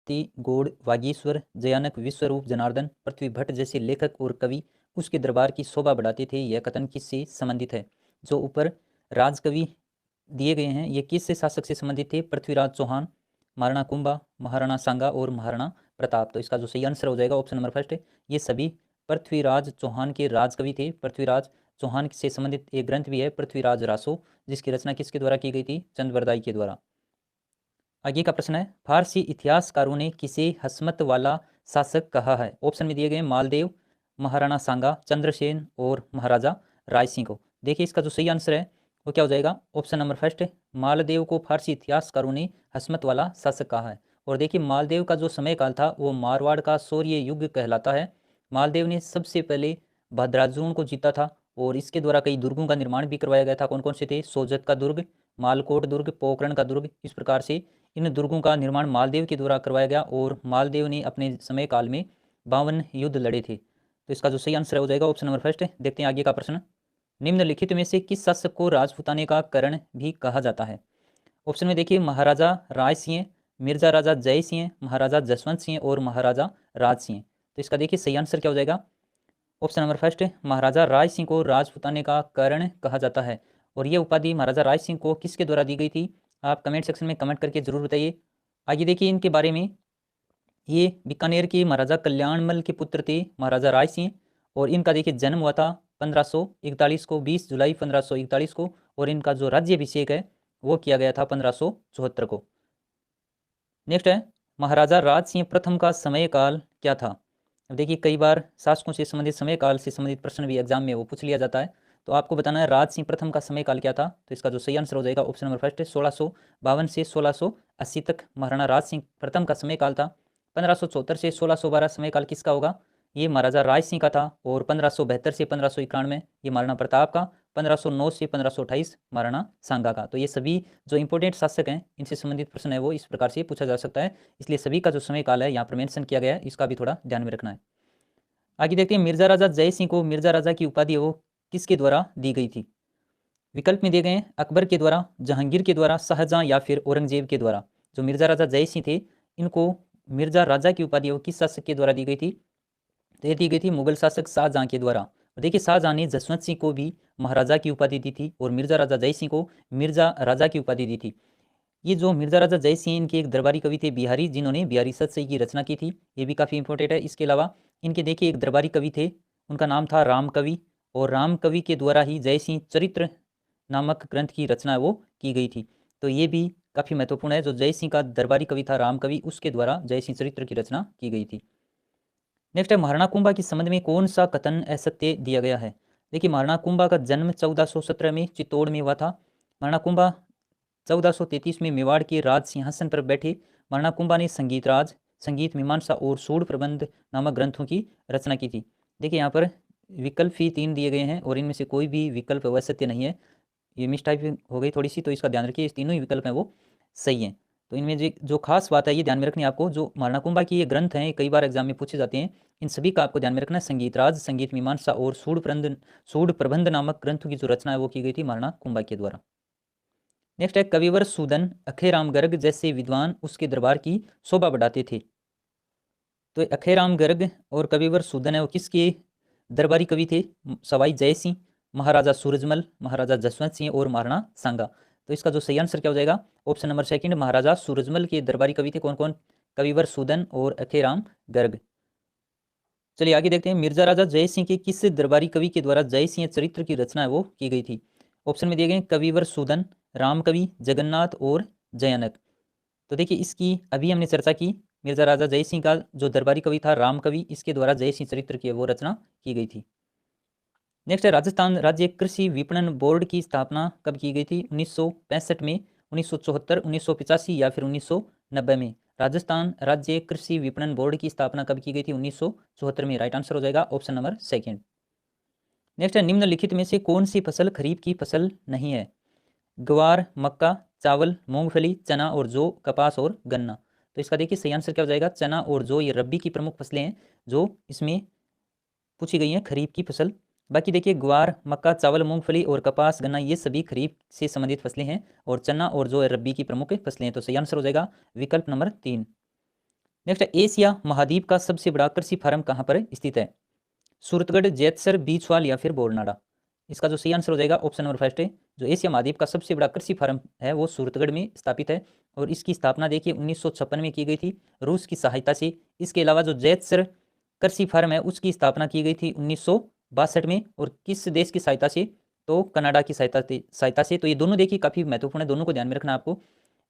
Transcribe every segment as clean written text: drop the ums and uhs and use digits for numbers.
भारती, गौड़, वागीश्वर, जयानक, विश्वरूप, जनार्दन, पृथ्वी भट्ट जैसे लेखक और कवि उसके दरबार की शोभा बढ़ाते थे। यह कथन किससे संबंधित है? जो ऊपर राजकवि दिए गए हैं ये किस शासक से संबंधित थे? पृथ्वीराज चौहान, महाराणा कुंभा, महाराणा सांगा और महाराणा प्रताप। तो इसका जो सही आंसर हो जाएगा ऑप्शन नंबर फर्स्ट, ये सभी पृथ्वीराज चौहान के राजकवि थे। पृथ्वीराज चौहान से संबंधित एक ग्रंथ भी है पृथ्वीराज रासो, जिसकी रचना किसके द्वारा की गई थी? चंद्रवरदाई के द्वारा। आगे का प्रश्न है, फारसी इतिहासकारों ने किसे हसमत वाला शासक कहा है? ऑप्शन में दिए गए मालदेव, महाराणा सांगा, चंद्रसेन और महाराजा राय सिंह को। देखिए इसका जो सही आंसर है वो क्या हो जाएगा? ऑप्शन नंबर फर्स्ट, मालदेव को फारसी इतिहासकारों ने हसमत वाला शासक कहा है। और देखिए मालदेव का जो समय काल था वो मारवाड़ का शौर्य युग कहलाता है। मालदेव ने सबसे पहले भद्राजुन को जीता था और इसके द्वारा कई दुर्गों का निर्माण भी करवाया गया था। कौन कौन से थे? सोजत का दुर्ग, मालकोट दुर्ग, पोखरण का दुर्ग। इस प्रकार से इन दुर्गों का निर्माण मालदेव के द्वारा करवाया गया और मालदेव ने अपने समय काल में 52 युद्ध लड़े थे। तो इसका जो सही आंसर हो जाएगा ऑप्शन नंबर फर्स्ट। देखते हैं आगे का प्रश्न, निम्नलिखित में से किस शासक को राजपूताने का करण भी कहा जाता है? ऑप्शन में देखिए महाराजा राय सिंह, मिर्जा राजा जय सिंह, महाराजा जसवंत सिंह और महाराजा राज सिंह। तो इसका देखिए सही आंसर क्या हो जाएगा? ऑप्शन नंबर फर्स्ट, महाराजा राय सिंह को राजपूताने का कर्ण कहा जाता है। और ये उपाधि महाराजा राय सिंह को किसके द्वारा दी गई थी? आप कमेंट सेक्शन में कमेंट करके जरूर बताइए। आगे देखिए इनके बारे में, ये बीकानेर के महाराजा कल्याणमल के पुत्र थे महाराजा राय सिंह। और इनका देखिए जन्म हुआ था 1541 को, 20 जुलाई 1541 को। और इनका जो राज्याभिषेक है वो किया गया था 1574 को। नेक्स्ट है, महाराजा राज सिंह प्रथम का समय काल क्या था? अब देखिए कई बार शासकों से संबंधित समय काल से संबंधित प्रश्न भी एग्जाम में वो पूछ लिया जाता है। तो आपको बताना है राज सिंह प्रथम का समय काल क्या था। तो इसका जो सही आंसर हो जाएगा ऑप्शन नंबर फर्स्ट, 1652 से 1680 तक महाराणा राज सिंह प्रथम का समय काल था। 1574 से 1612 समय काल किसका होगा? ये महाराजा राय सिंह का था। और 1572 से 1591 ये महाराणा प्रताप का। 1509 से 1528 महाराणा सांगा का। तो ये सभी जो इंपॉर्टेंट शासक हैं इनसे संबंधित प्रश्न है वो इस प्रकार से पूछा जा सकता है। इसलिए सभी का जो समय काल है यहाँ पर मेंशन किया गया है, इसका भी थोड़ा ध्यान में रखना है। आगे देखते हैं, मिर्जा राजा जय सिंह को मिर्जा राजा की उपाधि वो किसके द्वारा दी गई थी? विकल्प में दिए गए हैं अकबर के द्वारा, जहांगीर के द्वारा, शाहजहां या फिर औरंगजेब के द्वारा। जो मिर्जा राजा जय सिंह थे इनको मिर्जा राजा की उपाधि वो किस शासक के द्वारा दी गई थी? तो ये दी गई थी मुगल शासक शाहजहां के द्वारा। और देखिए शाहजहां ने जसवंत सिंह को भी महाराजा की उपाधि दी थी और मिर्जा राजा जय सिंह को मिर्जा राजा की उपाधि दी थी। ये जो मिर्जा राजा जय सिंह इनके एक दरबारी कवि थे बिहारी, जिन्होंने बिहारी सतसई की रचना की थी। ये भी काफ़ी इंपॉर्टेंट है। इसके अलावा इनके देखिए एक दरबारी कवि थे, उनका नाम था राम कवि। और राम कवि के द्वारा ही जय सिंह चरित्र नामक ग्रंथ की रचना वो की गई थी। तो ये भी काफ़ी महत्वपूर्ण है। जो जय सिंह का दरबारी कवि था राम कवि, उसके द्वारा जय सिंह चरित्र की रचना की गई थी। नेक्स्ट है, महाराणा कुंभा के संबंध में कौन सा कथन असत्य दिया गया है? देखिए महाराणा कुंभा का जन्म 1417 में चित्तौड़ में हुआ था। महाराणा कुंभा 1433 में मेवाड़ के राज सिंहासन पर बैठे। महाराणा कुंभा ने संगीत राज, संगीत मीमांसा और सूढ़ प्रबंध नामक ग्रंथों की रचना की थी। देखिए यहाँ पर विकल्प ही 3 दिए गए हैं और इनमें से कोई भी विकल्प वह सत्य नहीं है। ये मिसटाइप हो गई थोड़ी सी, तो इसका ध्यान रखिए। इस तीनों ही विकल्प हैं वो सही हैं। तो इनमें जो खास बात है ये ध्यान में रखनी है आपको, जो महाराणा कुंभा की ये ग्रंथ हैं कई बार एग्जाम में पूछे जाते हैं। इन सभी का आपको ध्यान में रखना है। संगीत राज, संगीत मीमांसा और सूढ़ प्रबंध नामक ग्रंथों की जो रचना है वो की गई थी महाराणा कुंभा के द्वारा। नेक्स्ट है, कविवर सूदन, अखेराम गर्ग जैसे विद्वान उसके दरबार की शोभा बढ़ाते थे। तो अखेराम गर्ग और कविवर सूदन है वो किसके दरबारी कवि थे? सवाई जय सिंह, महाराजा सूरजमल, महाराजा जसवंत सिंह और महाराणा सांगा। तो इसका जो सही आंसर क्या हो जाएगा? ऑप्शन नंबर सेकंड, महाराजा सूरजमल के दरबारी कवि थे कौन कौन? कविवर सूदन और अखेराम गर्ग। चलिए आगे देखते हैं, मिर्जा राजा जय सिंह के किस दरबारी कवि के द्वारा जय सिंह चरित्र की रचना है वो की गई थी? ऑप्शन में दिए गए कविवर सूदन, राम कवि, जगन्नाथ और जयानक। तो देखिए इसकी अभी हमने चर्चा की। मिर्जा राजा जय सिंह का जो दरबारी कवि था राम कवि, इसके द्वारा जय सिंह चरित्र की वो रचना की गई थी। नेक्स्ट है, राजस्थान राज्य कृषि विपणन बोर्ड की स्थापना कब की गई थी? 1965 में, 1974, 1985 या फिर 1990 में? राजस्थान राज्य कृषि विपणन बोर्ड की स्थापना कब की गई थी? 1974 में। राइट आंसर हो जाएगा ऑप्शन नंबर सेकंड। नेक्स्ट है, निम्नलिखित में से कौन सी फसल खरीफ की फसल नहीं है? ग्वार, मक्का, चावल, मूंगफली, चना और जौ, कपास और गन्ना। तो इसका देखिए सही आंसर क्या हो जाएगा? चना और जौ ये रबी की प्रमुख फसलें हैं जो इसमें पूछी गई हैं खरीफ की फसल। बाकी देखिए ग्वार, मक्का, चावल, मूंगफली और कपास, गन्ना ये सभी खरीफ से संबंधित फसलें हैं और चना और जौ रबी की प्रमुख फसलें हैं। तो सही आंसर हो जाएगा विकल्प नंबर 3। नेक्स्ट है, एशिया महाद्वीप का सबसे बड़ा कृषि फार्म कहाँ पर स्थित है? सूरतगढ़, जैतसर, बीछवाल या फिर बोरनाडा। इसका जो सही आंसर हो जाएगा ऑप्शन नंबर फर्स्ट है। जो एशिया महाद्वीप का सबसे बड़ा कृषि फार्म है वो सूरतगढ़ में स्थापित है और इसकी स्थापना देखिए 1956 में की गई थी रूस की सहायता से। इसके अलावा जो जैतसर कृषि फार्म है उसकी स्थापना की गई थी 1962 में और किस देश की सहायता से? तो कनाडा की सहायता से। तो ये दोनों देखिए काफ़ी महत्वपूर्ण है, दोनों को ध्यान में रखना आपको।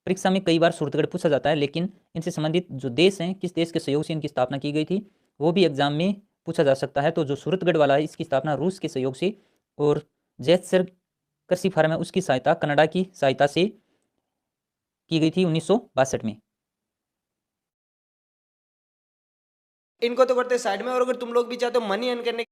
परीक्षा में कई बार सूरतगढ़ पूछा जाता है, लेकिन इनसे संबंधित जो देश हैं, किस देश के सहयोग से इनकी स्थापना की गई थी, वो भी एग्जाम में पूछा जा सकता है। तो जो सूरतगढ़ वाला है इसकी स्थापना रूस के सहयोग से और जैतसर कृषि फार्म है उसकी सहायता कनाडा की सहायता से की गई थी 1962 में। इनको तो करते साइड में, और अगर तुम लोग भी चाहते हो मनी अर्न करने